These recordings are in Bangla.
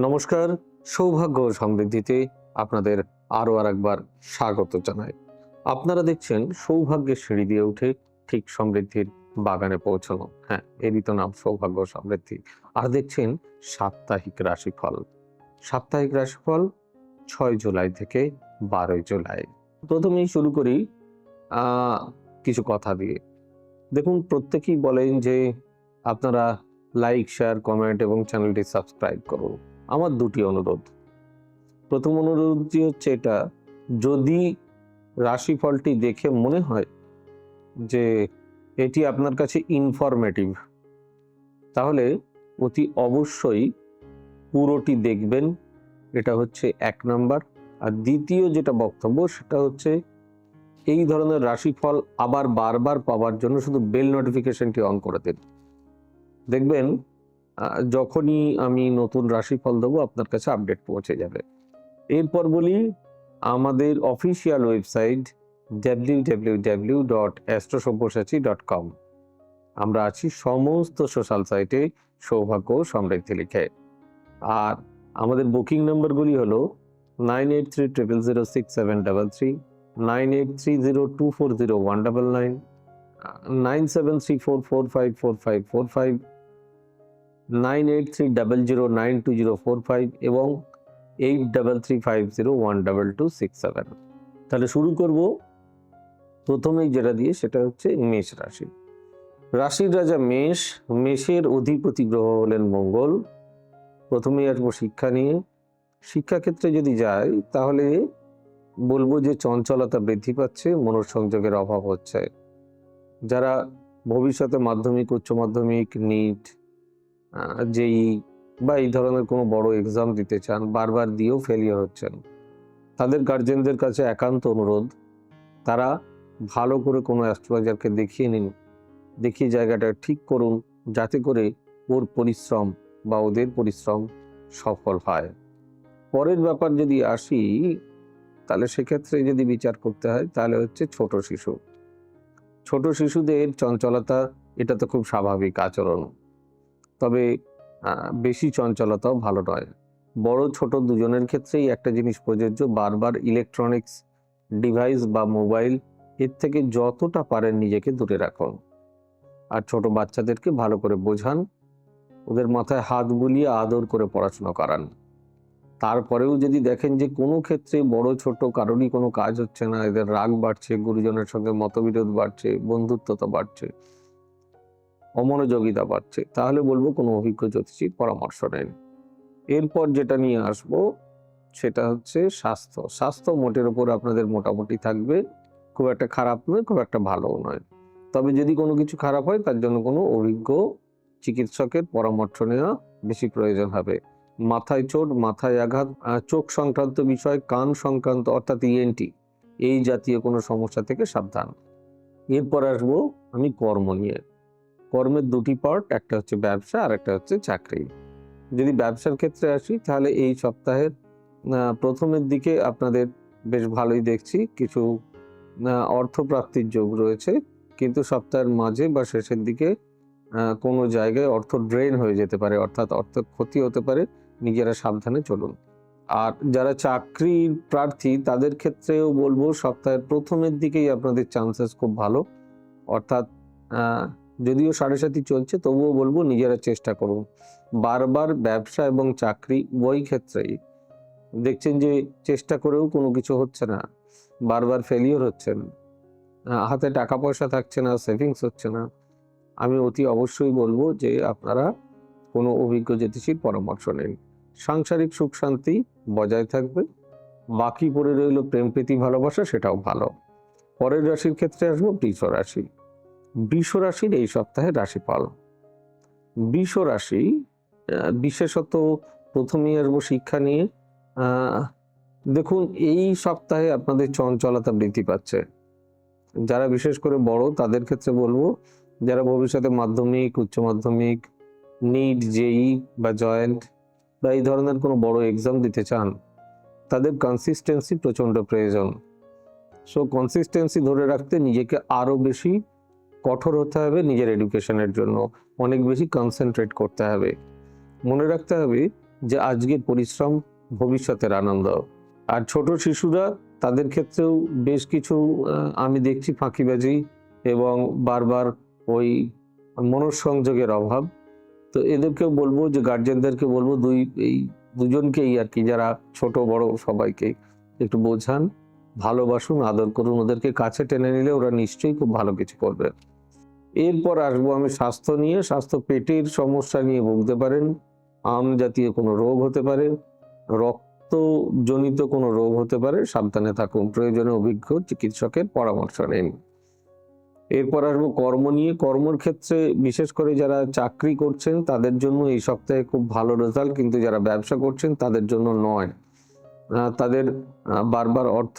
নমস্কার। সৌভাগ্য ও সমৃদ্ধিতে আপনাদের আরো আরেকবার স্বাগত জানাই। আপনারা দেখছেন সৌভাগ্যের সিঁড়ি দিয়ে উঠে ঠিক সমৃদ্ধির বাগানে পৌঁছানো। হ্যাঁ, এরই তো নাম সৌভাগ্য ও সমৃদ্ধি। আর দেখছেন সাপ্তাহিক রাশিফল। সাপ্তাহিক রাশিফল 6 জুলাই থেকে 12 জুলাই। প্রথমেই শুরু করি কিছু কথা দিয়ে। দেখুন, প্রত্যেকেই বলেন যে আপনারা লাইক, শেয়ার, কমেন্ট এবং চ্যানেলটি সাবস্ক্রাইব করুন। আমার দুটি অনুরোধ। প্রথম অনুরোধটি হচ্ছে এটা, যদি রাশিফলটি দেখে মনে হয় যে এটি আপনার কাছে ইনফরমেটিভ, তাহলে অতি অবশ্যই পুরোটি দেখবেন। এটা হচ্ছে 1 নাম্বার। আর দ্বিতীয় যেটা বক্তব্য, সেটা হচ্ছে এই ধরনের রাশিফল আবার বারবার পাওয়ার জন্য শুধু বেল নোটিফিকেশনটি অন করে দিন। দেখবেন যখনই আমি নতুন রাশিফল দেবো আপনার কাছে আপডেট পৌঁছে যাবে। এরপর বলি, আমাদের অফিসিয়াল ওয়েবসাইট www.astrosavysachi.com। আমরা আছি সমস্ত সোশ্যাল সাইটে সৌভাগ্য ও সমৃদ্ধি লিখে। আর আমাদের বুকিং নাম্বারগুলি হলো 9830067733, 9830240199, 9734454545, 9830092045 এবং 8335012267। তাহলে শুরু করব প্রথমেই যেটা দিয়ে, সেটা হচ্ছে মেষ রাশি। রাশির রাজা মেষ, মেষের অধিপতি গ্রহ হলেন মঙ্গল। প্রথমেই আসবো শিক্ষা নিয়ে। শিক্ষাক্ষেত্রে যদি যাই তাহলে বলবো যে চঞ্চলতা বৃদ্ধি পাচ্ছে, মনোসংযোগের অভাব হচ্ছে। যারা ভবিষ্যতে মাধ্যমিক, উচ্চ মাধ্যমিক, নিট, জেই বা এই ধরনের কোনো বড় এক্সাম দিতে চান, বারবার দিয়েও ফেলিয়ার হচ্ছেন, তাদের গার্জেনদের কাছে একান্ত অনুরোধ, তারা ভালো করে কোনো অ্যাস্ট্রোলজারকে দেখিয়ে নিন, দেখিয়ে জায়গাটা ঠিক করুন, যাতে করে ওর পরিশ্রম বা ওদের পরিশ্রম সফল হয়। পরের ব্যাপার যদি আসি, তাহলে সেক্ষেত্রে যদি বিচার করতে হয় তাহলে হচ্ছে ছোট শিশু। ছোট শিশুদের চঞ্চলতা, এটা তো খুব স্বাভাবিক আচরণ, তবে বেশি চঞ্চলতাও ভালো নয়। বড় ছোট দুজনের ক্ষেত্রেই একটা জিনিস প্রযোজ্য, বারবার ইলেকট্রনিক্স ডিভাইস বা মোবাইল, এর থেকে যতটা পারেন নিজেকে দূরে রাখুন। আর ছোট বাচ্চাদেরকে ভালো করে বোঝান, ওদের মাথায় হাত বুলিয়ে আদর করে পড়াশোনা করান। তারপরেও যদি দেখেন যে কোনো ক্ষেত্রে বড় ছোট কারোরই কোনো কাজ হচ্ছে না, এদের রাগ বাড়ছে, গুরুজনের সঙ্গে মতবিরোধ বাড়ছে, বন্ধুত্বতা বাড়ছে, অমনোযোগিতা বাড়ছে, তাহলে বলবো কোনো অভিজ্ঞ জ্যোতিষীর পরামর্শ নেন। এরপর যেটা নিয়ে আসবো সেটা হচ্ছে স্বাস্থ্য। স্বাস্থ্য মোটের উপর আপনাদের মোটামুটি থাকবে, খুব একটা খারাপ নয়, খুব একটা ভালোও নয়। তবে যদি কোনো কিছু খারাপ হয় তার জন্য কোনো অভিজ্ঞ চিকিৎসকের পরামর্শ নেওয়া বেশি প্রয়োজন হবে। মাথায় চোট, মাথায় আঘাত, চোখ সংক্রান্ত বিষয়, কান সংক্রান্ত অর্থাৎ ইএনটি, এই জাতীয় কোনো সমস্যা থেকে সাবধান। এরপর আসবো আমি কর্ম নিয়ে। কর্মের দুটি পার্ট, একটা হচ্ছে ব্যবসা আর একটা হচ্ছে চাকরি। যদি ব্যবসার ক্ষেত্রে আসি তাহলে এই সপ্তাহের প্রথমের দিকে আপনাদের বেশ ভালোই দেখছি, কিছু অর্থপ্রাপ্তির যোগ রয়েছে, কিন্তু সপ্তাহের মাঝে বা শেষের দিকে কোনো জায়গায় অর্থ ড্রেন হয়ে যেতে পারে, অর্থাৎ অর্থ ক্ষতি হতে পারে, নিজেরা সাবধানে চলুন। আর যারা চাকরির প্রার্থী তাদের ক্ষেত্রেও বলবো সপ্তাহের প্রথমের দিকেই আপনাদের চান্সেস খুব ভালো, অর্থাৎ যদিও 7.5 চলছে তবুও বলবো নিজেরা চেষ্টা করুন। বারবার ব্যবসা এবং চাকরি উভয় ক্ষেত্রেই দেখছেন যে চেষ্টা করেও কোনো কিছু হচ্ছে না, বারবার ফেলিওর হচ্ছেন, হাতে টাকা পয়সা থাকছে না, সেভিংস হচ্ছে না, আমি অতি অবশ্যই বলবো যে আপনারা কোনো অভিজ্ঞ জ্যোতিষীর পরামর্শ নিন। সাংসারিক সুখ শান্তি বজায় থাকবে। বাকি পড়ে রইল প্রেম প্রীতি ভালোবাসা, সেটাও ভালো। পরের রাশির ক্ষেত্রে আসবো বৃষ রাশি। বৃষ রাশির এই সপ্তাহে রাশিফল। বৃষ রাশি বিশেষত প্রথমেই আসবো শিক্ষা নিয়ে। দেখুন, এই সপ্তাহে আপনাদের চঞ্চলতা বৃদ্ধি পাচ্ছে। যারা বিশেষ করে বড় তাদের ক্ষেত্রে বলবো, যারা ভবিষ্যতে মাধ্যমিক, উচ্চ মাধ্যমিক, নিট, জেই বা জয়েন্ট বা এই ধরনের কোনো বড় এক্সাম দিতে চান, তাদের কনসিস্টেন্সি প্রচণ্ড প্রয়োজন। সো কনসিস্টেন্সি ধরে রাখতে নিজেকে আরও বেশি কঠোর হতে হবে, নিজের এডুকেশনের জন্য অনেক বেশি কনসেন্ট্রেট করতে হবে। মনে রাখতে হবে যে আজকের পরিশ্রম ভবিষ্যতের আনন্দ। আর ছোট শিশুরা, তাদের ক্ষেত্রেও বেশ কিছু আমি দেখছি ফাঁকিবাজি এবং বারবার ওই মনঃসংযোগের অভাব। তো এদেরকেও বলবো, যে গার্জেনদেরকে বলবো, এই দুজনকেই আর কি, যারা ছোট বড় সবাইকে একটু বোঝান, ভালোবাসুন, আদর করুন, ওদেরকে কাছে টেনে নিলে ওরা নিশ্চয়ই খুব ভালো কিছু করবে। এরপর আসবো আমি স্বাস্থ্য নিয়ে। স্বাস্থ্য, পেটের সমস্যা নিয়ে ভুগতে পারেন, আম জাতীয় কোনো রোগ হতে পারে, রক্তজনিত কোনো রোগ হতে পারে, সাবধানে থাকুন, প্রয়োজনে অভিজ্ঞ চিকিৎসকের পরামর্শ নিন। এরপর আসবো কর্ম নিয়ে। কর্মর ক্ষেত্রে বিশেষ করে যারা চাকরি করছেন তাদের জন্য এই সপ্তাহে খুব ভালো রেজাল্ট, কিন্তু যারা ব্যবসা করছেন তাদের জন্য নয়। তাদের বারবার অর্থ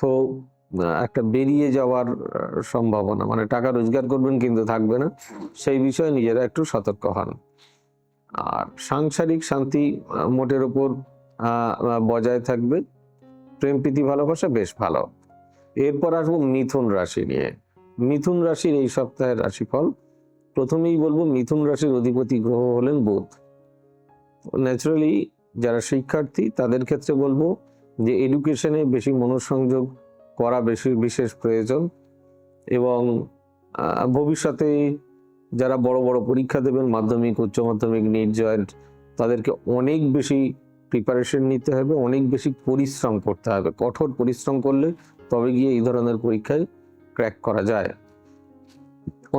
একটা বেরিয়ে যাওয়ার সম্ভাবনা, মানে টাকা রোজগার করবেন কিন্তু থাকবে না, সেই বিষয়ে নিজেরা একটু সতর্ক হন। আর সাংসারিক শান্তি মোটের ওপর বজায় থাকবে, প্রেম প্রীতি ভালোবাসা বেশ ভালো। এরপর আসবো মিথুন রাশি নিয়ে। মিথুন রাশির এই সপ্তাহের রাশিফল। প্রথমেই বলবো, মিথুন রাশির অধিপতি গ্রহ হলেন বুধ। ন্যাচারালি যারা শিক্ষার্থী তাদের ক্ষেত্রে বলবো যে এডুকেশনে বেশি মনোসংযোগ করা বিশেষ প্রয়োজন, এবং ভবিষ্যতে যারা বড় বড় পরীক্ষা দেবেন, মাধ্যমিক, উচ্চ মাধ্যমিক, নিট, জয়েন্ট, তাদেরকে অনেক বেশি প্রিপারেশন নিতে হবে, অনেক বেশি পরিশ্রম করতে হবে। কঠোর পরিশ্রম করলে তবে গিয়ে এই ধরনের পরীক্ষায় ক্র্যাক করা যায়।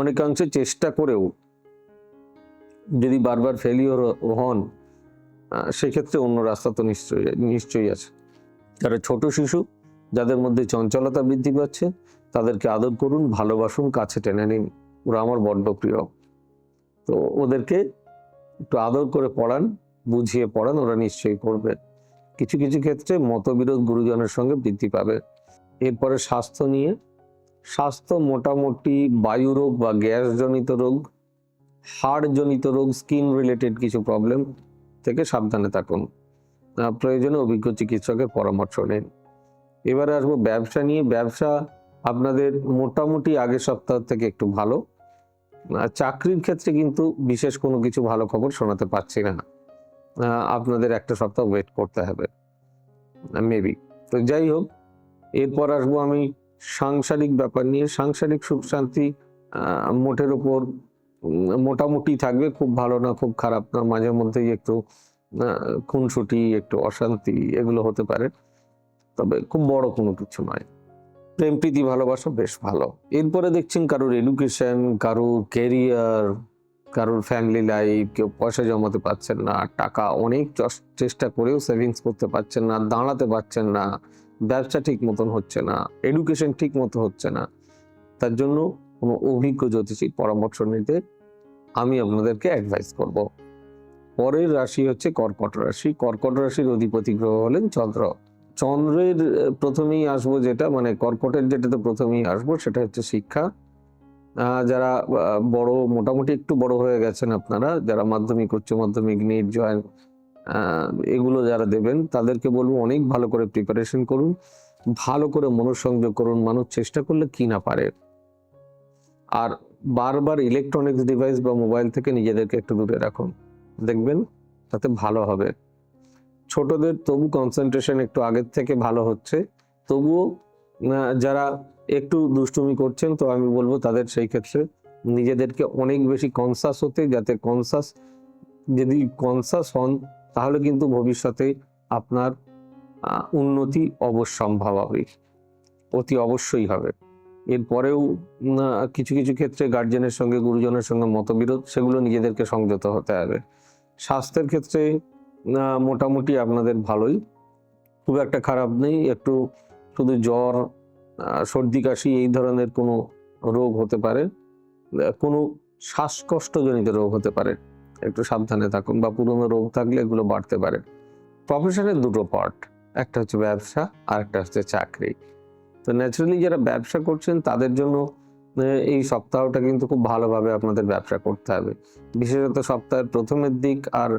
অনেকাংশে চেষ্টা করেও যদি বারবার ফেলিওর হন, সেক্ষেত্রে অন্য রাস্তা তো নিশ্চয়ই আছে। যারা ছোট শিশু, যাদের মধ্যে চঞ্চলতা বৃদ্ধি পাচ্ছে, তাদেরকে আদর করুন, ভালোবাসুন, কাছে টেনে নিন, ওরা আমার বড্ড প্রিয়। তো ওদেরকে একটু আদর করে পড়ান, বুঝিয়ে পড়ান, ওরা নিশ্চয়ই পড়বে। কিছু কিছু ক্ষেত্রে মতবিরোধ গুরুজনের সঙ্গে বৃদ্ধি পাবে। এরপরে স্বাস্থ্য নিয়ে। স্বাস্থ্য মোটামুটি বায়ুরোগ বা গ্যাসজনিত রোগ, হাড়জনিত রোগ, স্কিন রিলেটেড কিছু প্রবলেম থেকে সাবধানে থাকুন, প্রয়োজনে অভিজ্ঞ চিকিৎসকের পরামর্শ নিন। এবারে আসবো ব্যবসা নিয়ে। ব্যবসা আপনাদের মোটামুটি আগের সপ্তাহ থেকে একটু ভালো। চাকরির ক্ষেত্রে কিন্তু বিশেষ কোনো কিছু ভালো খবর শোনাতে পারছি না, আপনাদের একটা সপ্তাহ ওয়েট করতে হবে মেবি। তো যাই হোক, এরপর আসবো আমি সাংসারিক ব্যাপার নিয়ে। সাংসারিক সুখ শান্তি মোটের ওপর মোটামুটি থাকবে, খুব ভালো না, খুব খারাপ না, মাঝে মধ্যেই একটু খুনসুটি, একটু অশান্তি, এগুলো হতে পারে, তবে খুব বড় কোনো কিছু নয়। প্রেম প্রীতি ভালোবাসা বেশ ভালো। এরপরে দেখছেন কারোর এডুকেশন, কারোর কেরিয়ার, কারোর ফ্যামিলি লাইফ, কেউ পয়সা জমাতে পারছেন না, টাকা অনেক চেষ্টা করেও সেভিংস করতে পারছেন না, দাঁড়াতে পারছেন না, ব্যবসা ঠিক মতন হচ্ছে না, এডুকেশন ঠিক মতো হচ্ছে না। তার জন্য কোনো অভিজ্ঞ জ্যোতিষীর পরামর্শ নিতে আমি আপনাদেরকে অ্যাডভাইস করব। পরের রাশি হচ্ছে কর্কট রাশি। কর্কট রাশির অধিপতি গ্রহ হলেন চন্দ্র। চন্দ্রের প্রথমেই আসবো, যেটা মানে কর্কটের যেটাতে প্রথমেই আসবো, সেটা হচ্ছে শিক্ষা। যারা বড়, মোটামুটি একটু বড় হয়ে গেছেন আপনারা, যারা মাধ্যমিক, উচ্চ মাধ্যমিক, নিট, জয়েন্ট এগুলো যারা দেবেন, তাদেরকে বলবো অনেক ভালো করে প্রিপারেশন করুন, ভালো করে মনোসংযোগ করুন। মানুষ চেষ্টা করলে কি না পারে। আর বারবার ইলেকট্রনিক্স ডিভাইস বা মোবাইল থেকে নিজেদেরকে একটু দূরে রাখুন, দেখবেন তাতে ভালো হবে। ছোটদের তবু কনসেন্ট্রেশন একটু আগের থেকে ভালো হচ্ছে, তবুও যারা একটু দুষ্টুমি করছেন, তো আমি বলবো তাদের সেই ক্ষেত্রে নিজেদেরকে অনেক বেশি কনসাস হতে, যাতে যদি কনসাস হন, তাহলে কিন্তু ভবিষ্যতে আপনার উন্নতি অবশ্যম্ভাবী হবে, অতি অবশ্যই হবে। এরপরেও কিছু কিছু ক্ষেত্রে গার্জেনের সঙ্গে, গুরুজনের সঙ্গে মতবিরোধ, সেগুলো নিজেদেরকে সংযত হতে হবে। স্বাস্থ্যের ক্ষেত্রে মোটামুটি আপনাদের ভালোই, খুব একটা খারাপ নেই। একটু শুধু জ্বর, সর্দি কাশি এই ধরনের কোনো রোগ হতে পারে, কোনো শ্বাসকষ্টজনিত রোগ হতে পারে, একটু সাবধানে থাকুন, বা পুরনো রোগ থাকলে এগুলো বাড়তে পারে। প্রফেশনের দুটো পার্ট, একটা হচ্ছে ব্যবসা আর একটা হচ্ছে চাকরি। তো ন্যাচারালি যারা ব্যবসা করছেন তাদের জন্য এই সপ্তাহটা কিন্তু খুব ভালোভাবে আপনাদের ব্যবসা করতে হবে। বিশেষত সপ্তাহের প্রথমের দিক আর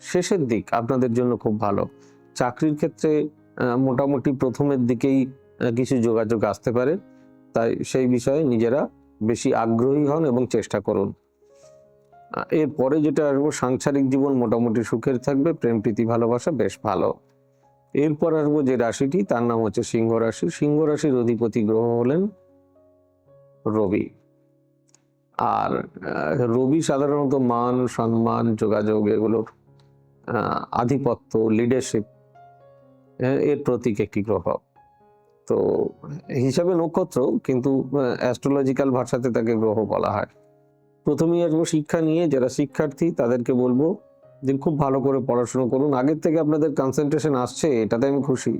শেষের দিক আপনাদের জন্য খুব ভালো। চাকরির ক্ষেত্রে মোটামুটি প্রথমের দিকেই কিছু যোগাযোগ আসতে পারে, তাই সেই বিষয়ে নিজেরা বেশি আগ্রহী হন এবং চেষ্টা করুন। এরপরে যেটা আসবো, সাংসারিক জীবন মোটামুটি সুখের থাকবে, প্রেম প্রীতি ভালোবাসা বেশ ভালো। এরপর আসবো যে রাশিটি, তার নাম হচ্ছে সিংহ রাশি। সিংহ রাশির অধিপতি গ্রহ হলেন রবি। আর রবি সাধারণত মান সম্মান যোগাযোগ এগুলোর আধিপত্য, লিডারশিপ এর প্রতীক একটি গ্রহ। তো হিসাবে নক্ষত্র, কিন্তু অ্যাস্ট্রোলজিক্যাল ভাষাতে তাকে গ্রহ বলা হয়। প্রথমেই আসবো শিক্ষা নিয়ে। যারা শিক্ষার্থী তাদেরকে বলবো যে খুব ভালো করে পড়াশোনা করুন। আগের থেকে আপনাদের কনসেন্ট্রেশন আসছে, এটাতে আমি খুশি।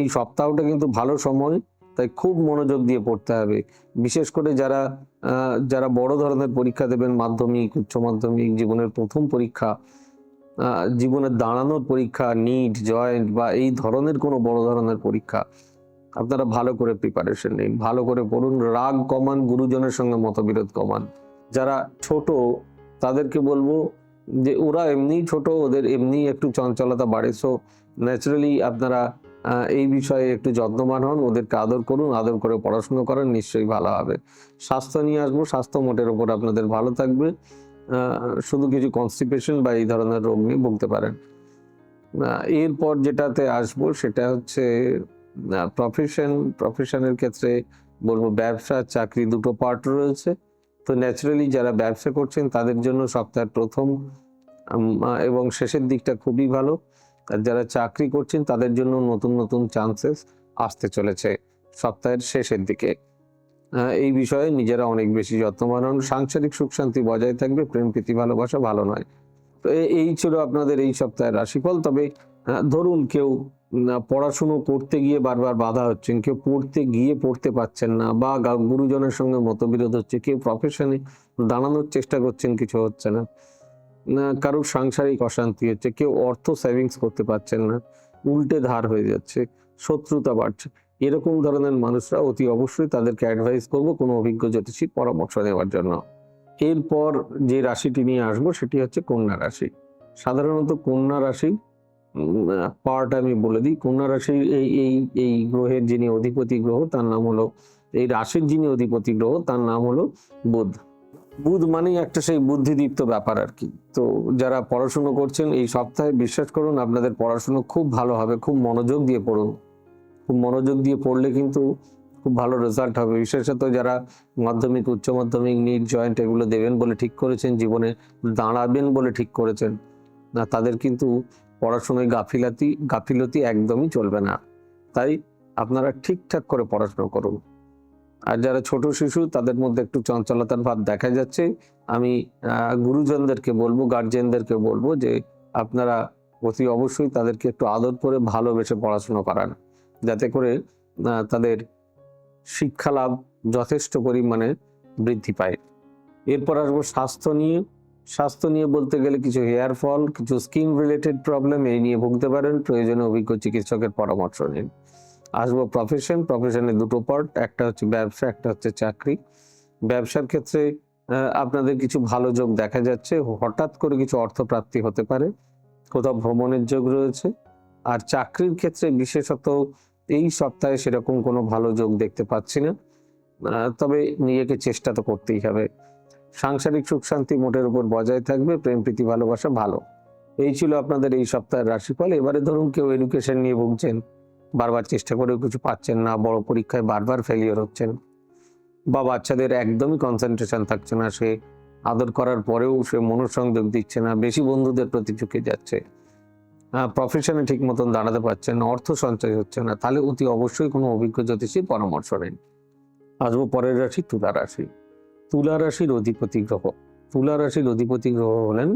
এই সপ্তাহটা কিন্তু ভালো সময়, তাই খুব মনোযোগ দিয়ে পড়তে হবে। বিশেষ করে যারা যারা বড় ধরনের পরীক্ষা দেবেন, মাধ্যমিক, উচ্চ মাধ্যমিক, জীবনের প্রথম পরীক্ষা, জীবনের দাঁড়ানোর পরীক্ষা, নিট, জয়েন্ট বা এই ধরনের কোনো বড় ধরনের পরীক্ষা, আপনারা ভালো করে প্রিপারেশন নিন, ভালো করে পড়ুন, রাগ কমান, গুরুজনের সঙ্গে মতবিরোধ কমান। যারা ছোট তাদেরকে বলবো যে ওরা এমনি ছোট, ওদের এমনি একটু চঞ্চলতা বাড়ে, সো ন্যাচারালি আপনারা এই বিষয়ে একটু যত্নবান হন, ওদেরকে আদর করুন, আদর করে পড়াশুনো করেন, নিশ্চয়ই ভালো হবে। স্বাস্থ্য নিয়ে আসবো। স্বাস্থ্য মোটের ওপর আপনাদের ভালো থাকবে, শুধু কিছু কনস্টিপেশন বা এই ধরনের রোগ নিয়ে ভুগতে পারেন। এরপর যেটাতে আসবো সেটা হচ্ছে প্রফেশনের ক্ষেত্রে বলবো ব্যবসা চাকরি দুটো পার্ট রয়েছে। তো ন্যাচারালি যারা ব্যবসা করছেন তাদের জন্য সপ্তাহের প্রথম এবং শেষের দিকটা খুবই ভালো। আর যারা চাকরি করছেন তাদের জন্য নতুন নতুন চান্সেস আসতে চলেছে সপ্তাহের শেষের দিকে। এই বিষয়ে নিজেরা অনেক বেশি যত্নবান হন। সাংসারিক সুখ শান্তি বজায় থাকবে, প্রেম প্রীতি ভালোবাসা ভালো নয়। তো এই ছিল আপনাদের এই সপ্তাহের রাশিফল। তবে ধরুন কেউ পড়াশুনো করতে গিয়ে বারবার বাধা হচ্ছেন, কেউ পড়তে গিয়ে পড়তে পারছেন না, বা গুরুজনের সঙ্গে মতবিরোধ হচ্ছে, কেউ প্রফেশনে দাঁড়ানোর চেষ্টা করছেন, কিছু হচ্ছে না, কারোর সাংসারিক অশান্তি হচ্ছে, কেউ অর্থ সেভিংস করতে পারছেন না, উল্টে ধার হয়ে যাচ্ছে, শত্রুতা বাড়ছে, এরকম ধরনের মানুষরা অতি অবশ্যই তাদেরকে অ্যাডভাইস করবো কোনো অভিজ্ঞ জ্যোতিষীর পরামর্শ নেওয়ার জন্য। এরপর যে রাশিটি নিয়ে আসবো সেটি হচ্ছে কন্যা রাশি। সাধারণত কন্যা রাশি পার্ট আমি বলে দিই। কন্যা রাশির এই এই এই গ্রহের যিনি অধিপতি গ্রহ তার নাম হলো, এই রাশির যিনি অধিপতি গ্রহ তার নাম হলো বুধ। বুধ মানেই একটা সেই বুদ্ধিদীপ্ত ব্যাপার আর কি। তো যারা পড়াশুনো করছেন এই সপ্তাহে বিশ্বাস করুন আপনাদের পড়াশুনো খুব ভালো হবে। খুব মনোযোগ দিয়ে পড়ুন। খুব মনোযোগ দিয়ে পড়লে কিন্তু খুব ভালো রেজাল্ট হবে। বিশেষত যারা মাধ্যমিক, উচ্চ মাধ্যমিক, নিট, জয়েন্ট এগুলো দেবেন বলে ঠিক করেছেন, জীবনে দাঁড়াবেন বলে ঠিক করেছেন, না তাদের কিন্তু পড়াশোনায় গাফিলতি একদমই চলবে না। তাই আপনারা ঠিকঠাক করে পড়াশোনা করুন। আর যারা ছোট শিশু তাদের মধ্যে একটু চঞ্চলতার ভাব দেখা যাচ্ছে, আমি গুরুজনদেরকে বলবো, গার্জেনদেরকে বলবো যে আপনারা অতি অবশ্যই তাদেরকে একটু আদর করে ভালোবেসে পড়াশোনা করান, যাতে করে তাদের শিক্ষা লাভ যথেষ্ট পরিমাণে বৃদ্ধি পায়। এরপর আসবো স্বাস্থ্য নিয়ে। স্বাস্থ্য নিয়ে বলতে গেলে কিছু হেয়ার ফল, কিছু স্কিন রিলেটেড প্রবলেম এই নিয়ে ভুগতে পারেন, প্রয়োজনে অভিজ্ঞ চিকিৎসকের পরামর্শ নিন। আসবো প্রফেশনের দুটো পার্ট, একটা হচ্ছে ব্যবসা, একটা হচ্ছে চাকরি। ব্যবসার ক্ষেত্রে আপনাদের কিছু ভালো যোগ দেখা যাচ্ছে, হঠাৎ করে কিছু অর্থপ্রাপ্তি হতে পারে, কোথাও ভ্রমণের যোগ রয়েছে। আর চাকরির ক্ষেত্রে বিশেষত এই সপ্তাহে সেরকম কোনো ভালো যোগ দেখতে পাচ্ছি না, তবে নিজেকে চেষ্টা তো করতেই হবে। সাংসারিক সুখ শান্তি মোটের উপর বজায় থাকবে, প্রেম প্রীতি ভালোবাসা ভালো। এই ছিল আপনাদের এই সপ্তাহের রাশিফল। এবারে ধরুন কেউ এডুকেশন নিয়ে ভুগছেন, বারবার চেষ্টা করেও কিছু পাচ্ছেন না, বড় পরীক্ষায় বারবার ফেলিওর হচ্ছেন, বা বাচ্চাদের একদমই কনসেন্ট্রেশন থাকছে না, সে আদর করার পরেও সে মনোসংযোগ দিচ্ছে না, বেশি বন্ধুদের প্রতি ঝুঁকে যাচ্ছে, প্রফেশনে ঠিক মতন দাঁড়াতে পারছেন না, অর্থ সঞ্চয় হচ্ছে না, তাহলে অতি অবশ্যই কোনো অভিজ্ঞ জ্যোতিষীর পরামর্শ নিন। আসবো পরের রাশি, তুলা রাশি। তুলা রাশির অধিপতি গ্রহ, তুলা রাশির অধিপতি গ্রহ হলেন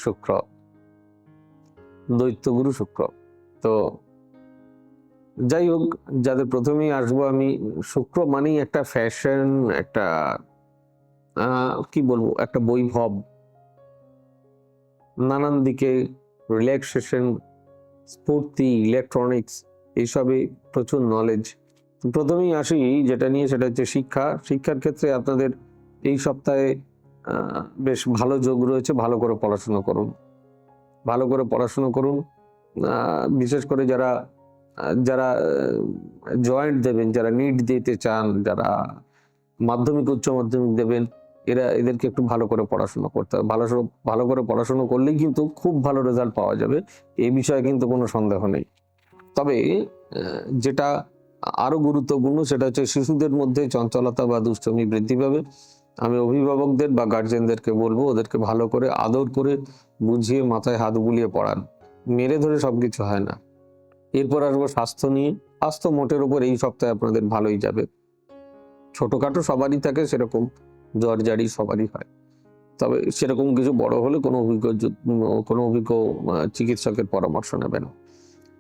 শুক্র, দৈত্যগুরু শুক্র। তো যাই হোক, যাদের প্রথমেই আসবো আমি, শুক্র মানেই একটা ফ্যাশন, একটা কি বলবো, একটা বৈভব, নানান দিকে রিল্যাক্সেশন, স্ফূর্তি, ইলেকট্রনিক্স, এইসবে প্রচুর নলেজ। প্রথমেই আসি যেটা নিয়ে, সেটা হচ্ছে শিক্ষা। শিক্ষার ক্ষেত্রে আপনাদের এই সপ্তাহে বেশ ভালো যোগ রয়েছে। ভালো করে পড়াশুনো করুন, ভালো করে পড়াশুনো করুন। বিশেষ করে যারা যারা জয়েন্ট দেবেন, যারা নিট দিতে চান, যারা মাধ্যমিক উচ্চ মাধ্যমিক দেবেন, এদেরকে একটু ভালো করে পড়াশোনা করতে হবে। ভালো করে পড়াশোনা করলেই কিন্তু খুব ভালো রেজাল্ট পাওয়া যাবে, এই বিষয়ে কিন্তু কোনো সন্দেহ নেই। তবে যেটা আরো গুরুত্বপূর্ণ সেটা হচ্ছে শিশুদের মধ্যে চঞ্চলতা বা দুষ্টুমি বৃদ্ধি পাবে। আমি অভিভাবকদের বা গার্জেনদেরকে বলবো ওদেরকে ভালো করে আদর করে বুঝিয়ে মাথায় হাত বুলিয়ে পড়ান। মেরে ধরে সবকিছু হয় না। এরপর আসবো স্বাস্থ্য নিয়ে। স্বাস্থ্য মোটের উপর এই সপ্তাহে আপনাদের ভালোই যাবে। ছোটখাটো সবারই থাকে, সেরকম জ্বর জারি সবারই হয়। তবে সেরকম কিছু বড় হলে কোনো অভিজ্ঞ চিকিৎসকের পরামর্শ নেবেন।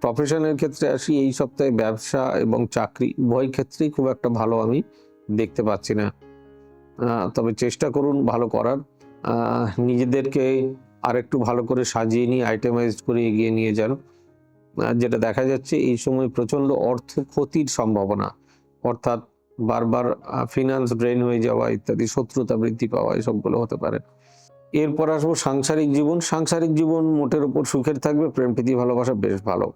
প্রফেশনের ক্ষেত্রে আসি, এই সপ্তাহে ব্যবসা এবং চাকরি উভয় ক্ষেত্রেই খুব একটা ভালো আমি দেখতে পাচ্ছি না। তবে চেষ্টা করুন ভালো করার। নিজেদেরকে আরেকটু ভালো করে সাজিয়ে নিয়ে আইটেমাইজড করে এগিয়ে নিয়ে যান। যেটা দেখা যাচ্ছে এই সময় প্রচন্ড অর্থ ক্ষতির সম্ভাবনা, অর্থাৎ বারবার ফিনান্স ড্রেন হয়ে যাওয়া ইত্যাদি, শত্রুতা বৃদ্ধি পাওয়া, এসবগুলো হতে পারে। এরপর আসবো সাংসারিক জীবন। সাংসারিক জীবন মোটের উপর সুখের থাকবে, প্রেম প্রীতি ভালোবাসা বেশ ভালো।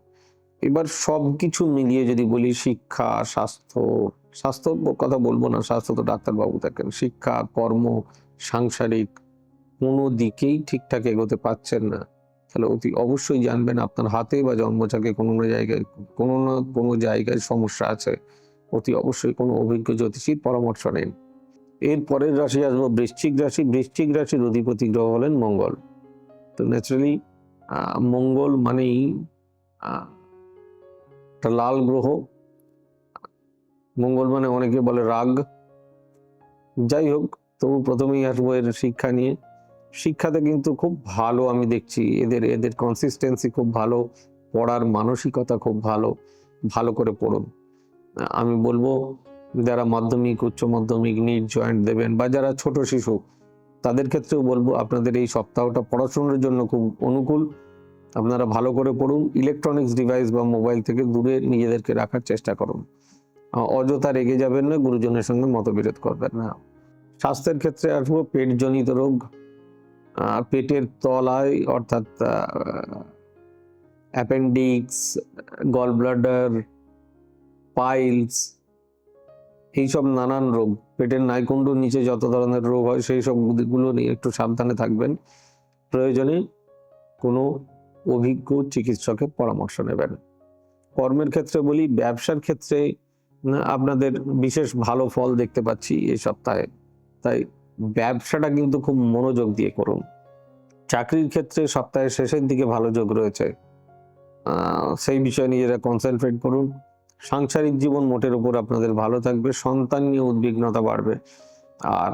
এবার সবকিছু মিলিয়ে যদি বলি, শিক্ষা, স্বাস্থ্য কথা বলবো না, স্বাস্থ্য তো ডাক্তারবাবু থাকেন। শিক্ষা, কর্ম, সাংসারিক কোনো দিকেই ঠিকঠাক এগোতে পারছেন না, তাহলে অতি অবশ্যই জানবেন আপনার হাতে বা জন্মছকে কোনো না কোনো জায়গায় সমস্যা আছে। অতি অবশ্যই কোনো অভিজ্ঞ জ্যোতিষীর পরামর্শ নিন। এর পরের রাশি আসবো বৃশ্চিক রাশি। বৃশ্চিক রাশির অধিপতি গ্রহ হলেন মঙ্গল। তো ন্যাচারালি মঙ্গল মানেই একটা লাল গ্রহ। মঙ্গল মানে অনেকে বলে রাগ। যাই হোক, তবু প্রথমেই আসবো এর শিক্ষা নিয়ে। শিক্ষাতে কিন্তু খুব ভালো আমি দেখছি, এদের কনসিস্টেন্সি খুব ভালো, পড়ার মানসিকতা খুব ভালো। ভালো করে পড়ুন। আমি বলবো যারা মাধ্যমিক, উচ্চ মাধ্যমিক, নিট জয়েন্ট দেবেন বা যারা ছোট শিশু, তাদের ক্ষেত্রেও বলবো আপনাদের এই সপ্তাহটা পড়াশোনার জন্য খুব অনুকূল। আপনারা ভালো করে পড়ুন। ইলেকট্রনিক্স ডিভাইস বা মোবাইল থেকে দূরে নিজেদেরকে রাখার চেষ্টা করুন। অযথা রেগে যাবেন না, গুরুজনের সঙ্গে মতবিরোধ করবেন না। স্বাস্থ্যের ক্ষেত্রে আসবো পেটজনিত রোগ। পেটের তলায় অর্থাৎ অ্যাপেন্ডিক্স, গল ব্লাডার, পাইলস, এইসব নানান রোগ, পেটের নাইকুণ্ডুর নিচে যত ধরনের রোগ হয় সেই সবগুলো নিয়ে একটু সাবধানে থাকবেন। প্রয়োজনে কোনো অভিজ্ঞ চিকিৎসকের পরামর্শ নেবেন। কর্মের ক্ষেত্রে বলি, ব্যবসার ক্ষেত্রে আপনাদের বিশেষ ভালো ফল দেখতে পাচ্ছি এই সপ্তাহে, তাই ব্যবসাটা কিন্তু খুব মনোযোগ দিয়ে করুন। চাকরির ক্ষেত্রে সপ্তাহের শেষের দিকে ভালো যোগ রয়েছে, সেই বিষয়ে নিজেরা কনসেন্ট্রেট করুন। সাংসারিক জীবন মোটের উপর আপনাদের ভালো থাকবে, সন্তান নিয়ে উদ্বিগ্নতা বাড়বে, আর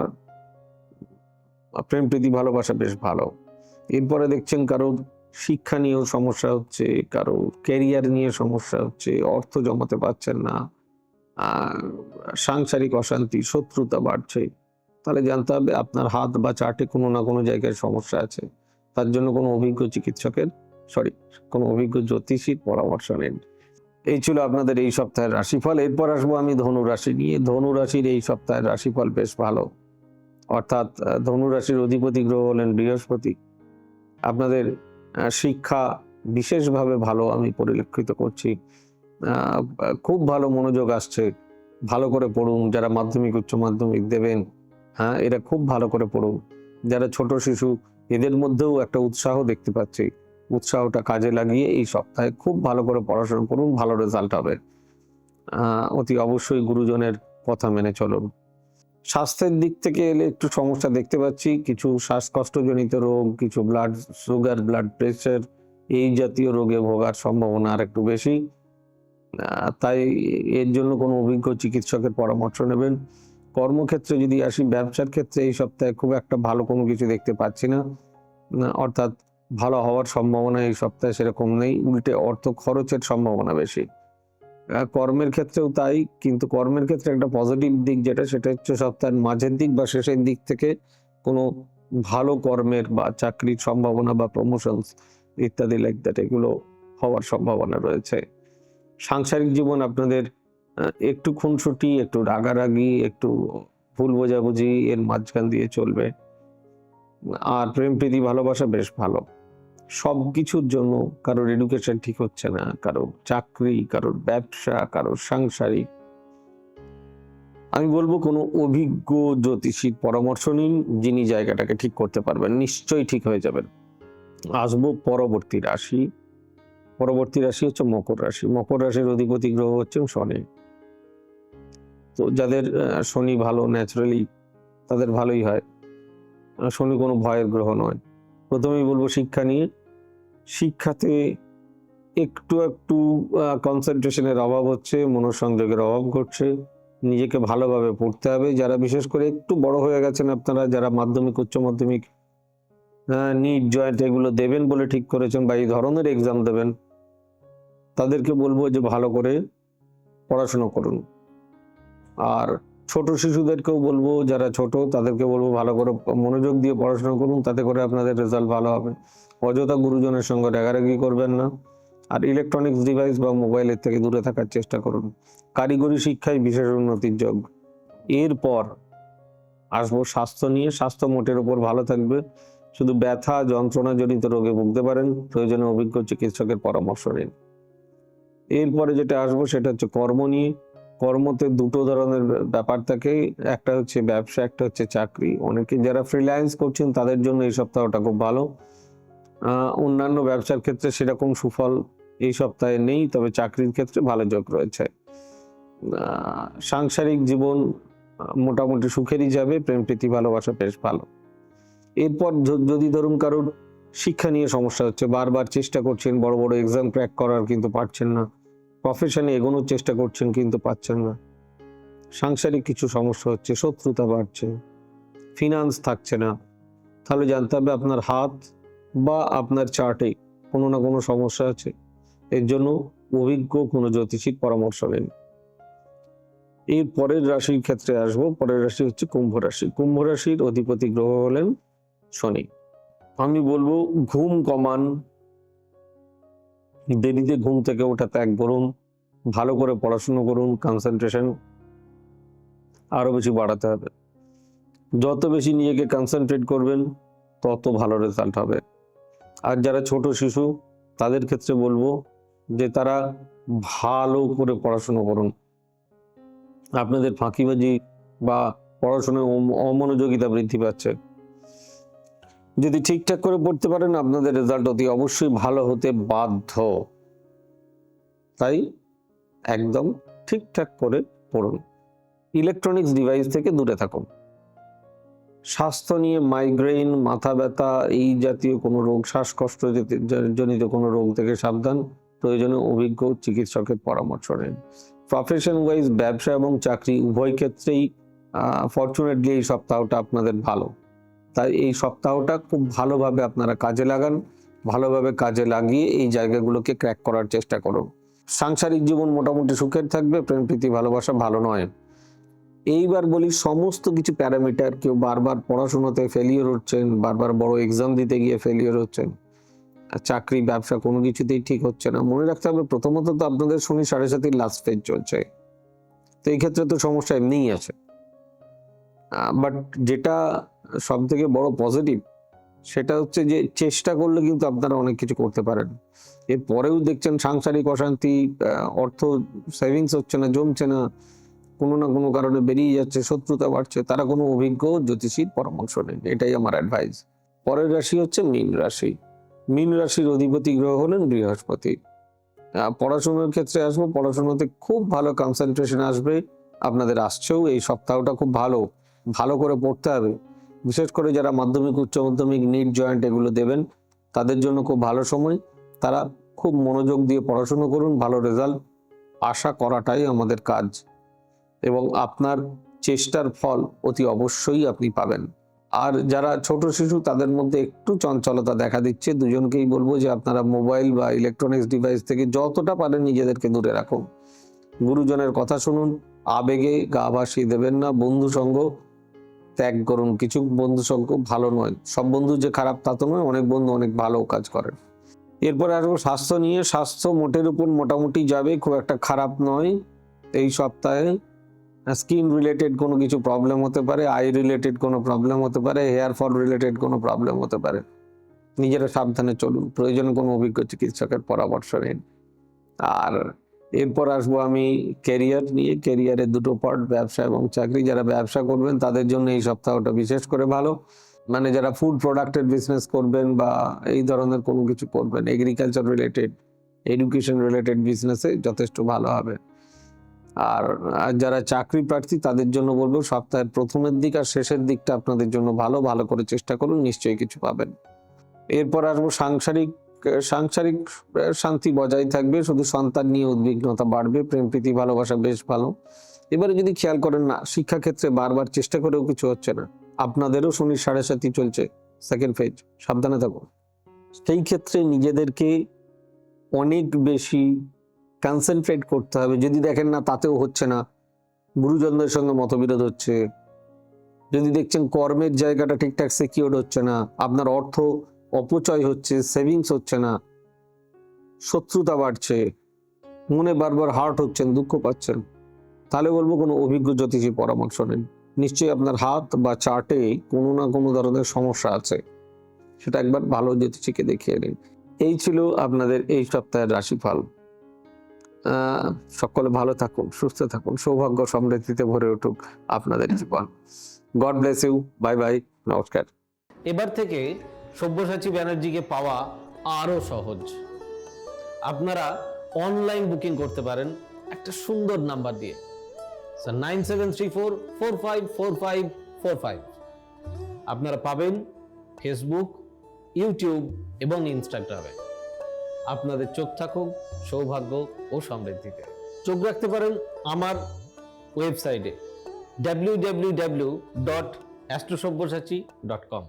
প্রেম প্রীতি ভালোবাসা বেশ ভালো। এরপরে দেখছেন কারোর শিক্ষা নিয়েও সমস্যা হচ্ছে, কারো ক্যারিয়ার নিয়ে সমস্যা হচ্ছে, অর্থ জমাতে পারছেন না, সাংসারিক অশান্তি, শত্রুতা বাড়ছে। তাহলে জানতে হবে আপনার হাত বা চার্টে কোনো না কোনো জায়গায় সমস্যা আছে। তার জন্য কোনো অভিজ্ঞ জ্যোতিষীর পরামর্শ নিন। এই ছিল আপনাদের এই সপ্তাহের রাশিফল। এরপর আসবো আমি ধনু রাশি নিয়ে। ধনু রাশির এই সপ্তাহের রাশিফল বেশ ভালো, অর্থাৎ ধনু রাশির অধিপতি গ্রহ হলেন বৃহস্পতি। আপনাদের শিক্ষা বিশেষভাবে ভালো আমি পরিলক্ষিত করছি। খুব ভালো মনোযোগ আসছে। ভালো করে পড়ুন। যারা মাধ্যমিক, উচ্চ মাধ্যমিক দেবেন, এরা খুব ভালো করে পড়ুন। যারা ছোট শিশু, এদের মধ্যেও একটা উৎসাহ দেখতে পাচ্ছি। উৎসাহটা কাজে লাগিয়ে এই সপ্তাহে খুব ভালো করে পড়াশোনা করুন, ভালো রেজাল্ট হবে। অতি অবশ্যই গুরুজনের কথা মেনে চলুন। স্বাস্থ্যের দিক থেকে এলে একটু সমস্যা দেখতে পাচ্ছি, কিছু শ্বাসকষ্টজনিত রোগ, কিছু সুগার, ব্লাড প্রেশার, এই জাতীয় রোগে ভোগার সম্ভাবনা আর একটু বেশি। তাই এর জন্য কোনো অভিজ্ঞ চিকিৎসকের পরামর্শ নেবেন। কর্মক্ষেত্রে যদি আসি, ব্যবসার ক্ষেত্রে এই সপ্তাহে খুব একটা ভালো কোনো কিছু দেখতে পাচ্ছি না, অর্থাৎ ভালো হওয়ার সম্ভাবনা এই সপ্তাহে সেরকম নেই, উল্টে অর্থ খরচের সম্ভাবনা বেশি। কর্মের ক্ষেত্রেও তাই, কিন্তু কর্মের ক্ষেত্রে একটা পজিটিভ দিক সেটা হচ্ছে সপ্তাহের মাঝের দিক বা শেষের দিক থেকে কোনো ভালো কর্মের বা চাকরির সম্ভাবনা বা প্রমোশনস ইত্যাদি লাইক দ্যাট, এগুলো হওয়ার সম্ভাবনা রয়েছে। সাংসারিক জীবন আপনাদের একটু খুনসুটি, একটু রাগারাগি, একটু ভুল বোঝাবুঝি এর মাঝখান দিয়ে চলবে, আর প্রেম প্রীতি ভালোবাসা বেশ ভালো। সবকিছুর জন্য কারোর এডুকেশন ঠিক হচ্ছে না, কারোর চাকরি, কারোর ব্যবসা, কারোর সাংসারিক, আমি বলবো কোনো অভিজ্ঞ জ্যোতিষীর পরামর্শ নিন, যিনি জায়গাটাকে ঠিক করতে পারবেন, নিশ্চয়ই ঠিক হয়ে যাবেন। আসবো পরবর্তী রাশি। পরবর্তী রাশি হচ্ছে মকর রাশি। মকর রাশির অধিপতি গ্রহ হচ্ছেন শনি। তো যাদের শনি ভালো, ন্যাচারালি তাদের ভালোই হয়। শনি কোনো ভয়ের গ্রহ নয়। প্রথমেই বলবো শিক্ষা নিয়ে। শিক্ষাতে একটু একটু কনসেন্ট্রেশনের অভাব হচ্ছে, মনোসংযোগের অভাব ঘটছে। নিজেকে ভালোভাবে পড়তে হবে। যারা বিশেষ করে একটু বড় হয়ে গেছেন আপনারা, যারা মাধ্যমিক, উচ্চ মাধ্যমিক, নিট, জয়েন্ট এগুলো দেবেন বলে ঠিক করেছেন বা এই ধরনের এক্সাম দেবেন, তাদেরকে বলবো যে ভালো করে পড়াশোনা করুন। আর ছোট শিশুদেরকেও বলবো, যারা ছোট তাদেরকে বলবো ভালো করে মনোযোগ দিয়ে পড়াশোনা করুন, তাতে করে আপনাদের রেজাল্ট ভালো হবে। অযথা গুরুজনের সঙ্গে রাগারাগি করবেন না। আর ইলেকট্রনিক্স ডিভাইস বা মোবাইলের থেকে দূরে থাকার চেষ্টা করুন। কারিগরি শিক্ষায় বিশেষ উন্নতির যোগ। এরপর আসবো স্বাস্থ্য নিয়ে। স্বাস্থ্য মোটের উপর ভালো থাকবে, শুধু ব্যথা যন্ত্রণাজনিত রোগে ভুগতে পারেন, প্রয়োজনে অভিজ্ঞ চিকিৎসকের পরামর্শ নিন। এরপরে যেটা আসবো সেটা হচ্ছে কর্ম নিয়ে। কর্মতে দুটো ধরনের ব্যাপার থাকে, একটা হচ্ছে ব্যবসা, একটা হচ্ছে চাকরি। অনেকে যারা ফ্রিল্যান্স করছেন তাদের জন্য এই সপ্তাহটা খুব ভালো। অন্যান্য ব্যবসার ক্ষেত্রে সেরকম সুফল এই সপ্তাহে নেই, তবে চাকরির ক্ষেত্রে ভালো যোগ রয়েছে। সাংসারিক জীবন মোটামুটি সুখেরই যাবে, প্রেম প্রীতি ভালোবাসা বেশ ভালো। এরপর যদি ধরুন কারোর শিক্ষা নিয়ে সমস্যা হচ্ছে, বারবার চেষ্টা করছেন বড় বড় এক্সাম ক্র্যাক করার, কিন্তু পারছেন না, প্রফেশনে এগোনোর চেষ্টা করছেন কিন্তু পাচ্ছেন না, সাংসারিক কিছু সমস্যা হচ্ছে, শত্রুতা বাড়ছে, ফিনান্স থাকছে না, তাহলে জানতে হবে আপনার হাত বা আপনার চার্টে কোনো না কোনো সমস্যা আছে। এর জন্য অভিজ্ঞ কোনো জ্যোতিষীর পরামর্শ নিন। এর পরের রাশির ক্ষেত্রে আসবো। পরের রাশি হচ্ছে কুম্ভ রাশি। কুম্ভ রাশির অধিপতি গ্রহ হলেন শনি। আমি বলবো ঘুম কমান, দেরিতে ঘুম থেকে ওঠা ত্যাগ করুন, ভালো করে পড়াশুনো করুন, কনসেন্ট্রেশন আরো বেশি বাড়াতে হবে। যত বেশি নিজেকে কনসেন্ট্রেট করবেন তত ভালো রেজাল্ট হবে। আর যারা ছোট শিশু তাদের ক্ষেত্রে বলবো যে তারা ভালো করে পড়াশুনো করুন। আপনাদের ফাঁকিবাজি বা পড়াশোনায় অমনোযোগিতা বৃদ্ধি পাচ্ছে। যদি ঠিকঠাক করে পড়তে পারেন আপনাদের রেজাল্ট অতি অবশ্যই ভালো হতে বাধ্য। তাই একদম ঠিকঠাক করে পড়ুন। ইলেকট্রনিক্স ডিভাইস থেকে দূরে থাকুন। স্বাস্থ্য নিয়ে মাইগ্রেন, মাথা ব্যথা, এই জাতীয় কোনো রোগ, শ্বাসকষ্ট জনিত কোনো রোগ থেকে সাবধান, প্রয়োজনে অভিজ্ঞ চিকিৎসকের পরামর্শ নিন। প্রফেশন ওয়াইজ ব্যবসা এবং চাকরি উভয় ক্ষেত্রেই ফরচুনেটলি এই সপ্তাহটা আপনাদের ভালো। তাই এই সপ্তাহটা খুব ভালোভাবে আপনারা কাজে লাগান, ভালোভাবে কাজে লাগিয়ে এই জায়গাগুলোকে ক্র্যাক করার চেষ্টা করুন। সাংসারিক জীবন মোটামুটি সুখের থাকবে, প্রেম প্রীতি ভালোবাসা ভালো নয়। এইবার বলি সমস্ত কিছু প্যারামিটার, কেউ বারবার পড়াশোনাতে ফেলিওর হচ্ছেন, বারবার বড় এক্সাম দিতে গিয়ে ফেলিওর হচ্ছেন, চাকরি ব্যবসা কোনো কিছুতেই ঠিক হচ্ছে না, মনে রাখতে হবে প্রথমত তো আপনাদের শনি 7.5 লাস্ট ফেজ চলছে, তো এই ক্ষেত্রে তো সমস্যা এমনিই আছে। বাট যেটা সব থেকে বড় পজিটিভ সেটা হচ্ছে যে চেষ্টা করলে কিন্তু আপনারা অনেক কিছু করতে পারেন। এরপরেও দেখছেন সাংসারিক অশান্তি, অর্থ সেভিংস হচ্ছে না, জমছে না, কোনো না কোনো কারণে বেরিয়ে যাচ্ছে, শত্রুতা বাড়ছে, তারা কোনো অভিজ্ঞ জ্যোতিষীর পরামর্শ নেন, এটাই আমার অ্যাডভাইস। পরের রাশি হচ্ছে মীন রাশি। মীন রাশির অধিপতি গ্রহ হলেন বৃহস্পতি। পড়াশোনার ক্ষেত্রে আসবো, পড়াশোনাতে খুব ভালো কনসেন্ট্রেশন আসবে আপনাদের, আসছেও এই সপ্তাহটা খুব ভালো, ভালো করে পড়তে হবে। বিশেষ করে যারা মাধ্যমিক, উচ্চ মাধ্যমিক, নিট, জয়েন্ট এগুলো দেবেন তাদের জন্য খুব ভালো সময়। তারা খুব মনোযোগ দিয়ে পড়াশোনা করুন, ভালো রেজাল্ট আশা করাটাই আমাদের কাজ এবং আপনার চেষ্টার ফল অতি অবশ্যই আপনি পাবেন। আর যারা ছোট শিশু তাদের মধ্যে একটু চঞ্চলতা দেখা দিচ্ছে, দুজনকেই বলবো যে আপনারা মোবাইল বা ইলেকট্রনিক্স ডিভাইস থেকে যতটা পারেন নিজেদেরকে দূরে রাখুন। গুরুজনের কথা শুনুন, আবেগে গা ভাসিয়ে দেবেন না, বন্ধু সঙ্গ ত্যাগ করুন। কিছু বন্ধু সঙ্গ ভালো নয়, সব বন্ধু যে খারাপ তা তো নয়, অনেক বন্ধু অনেক ভালো কাজ করেন। এরপরে আসবো স্বাস্থ্য নিয়ে। স্বাস্থ্য মোটের উপর মোটামুটি যাবে, খুব একটা খারাপ নয় এই সপ্তাহে। স্কিন রিলেটেড কোনো কিছু প্রবলেম হতে পারে, আই রিলেটেড কোনো প্রবলেম হতে পারে, হেয়ার ফল রিলেটেড কোনো প্রবলেম হতে পারে, নিজেরা সাবধানে চলুন, প্রয়োজনে কোনো অভিজ্ঞ চিকিৎসকের পরামর্শ নিন। আর এরপর আসবো আমি ক্যারিয়ার নিয়ে। ক্যারিয়ারের দুটো পার্ট, ব্যবসা এবং চাকরি। যারা ব্যবসা করবেন তাদের জন্য এই সপ্তাহটা বিশেষ করে ভালো। মানে যারা ফুড প্রোডাক্টের বিজনেস করবেন বা এই ধরনের কোনো কিছু করবেন, এগ্রিকালচার রিলেটেড, এডুকেশন রিলেটেড বিজনেসে যথেষ্ট ভালো হবে। আর যারা চাকরি প্রার্থী তাদের জন্য বলবো সপ্তাহের প্রথমের দিক আর শেষের দিকটা আপনাদের জন্য ভালো করে চেষ্টা করুন, নিশ্চয়ই কিছু পাবেন। এরপর আসবো সাংসারিক শান্তি বজায় থাকবে, শুধু সন্তান নিয়ে উদ্বিগ্নতা বাড়বে, প্রেম প্রীতি ভালোবাসা বেশ ভালো। এবারে যদি খেয়াল করেন না, শিক্ষাক্ষেত্রে বারবার চেষ্টা করেও কিছু হচ্ছে না, আপনাদেরও শনির 7.5 চলছে, সেকেন্ড ফেজ, সাবধানে থাকুন। সেই ক্ষেত্রে নিজেদেরকে অনেক বেশি কনসেন্ট্রেট করতে হবে। যদি দেখেন না তাতেও হচ্ছে না, গুরুজনদের সঙ্গে মতবিরোধ হচ্ছে, যদি দেখছেন কর্মের জায়গাটা ঠিকঠাক সিকিউর হচ্ছে না, আপনার অর্থ অপচয় হচ্ছে, সেভিংস হচ্ছে না, শত্রুতা বাড়ছে, মনে বারবার হার্ট হচ্ছেন, দুঃখ পাচ্ছেন, তাহলে বলবো কোনো অভিজ্ঞ জ্যোতিষী পরামর্শ নেন। নিশ্চয়ই আপনার হাত বা চার্টে কোনো না কোনো ধরনের সমস্যা আছে, সেটা একবার ভালো জ্যোতিষীকে দেখিয়ে নিন। এই ছিল আপনাদের এই সপ্তাহের রাশিফল। সকলে ভালো থাকুন, সুস্থ থাকুন, সৌভাগ্য সমৃদ্ধিতে ভরে উঠুক আপনাদের জীবন। God bless you, bye bye, নমস্কার। এবার থেকে সব্যসাচী ব্যানার্জিকে পাওয়া আরো সহজ। আপনারা অনলাইন বুকিং করতে পারেন একটা সুন্দর নাম্বার দিয়ে, 9734454545। আপনারা পাবেন ফেসবুক, ইউটিউব এবং ইনস্টাগ্রামে। আপনাদের চোখ থাকুক সৌভাগ্য ও সমৃদ্ধিতে। চোখ রাখতে পারেন আমার ওয়েবসাইটে www.astrosabbyasachi.com।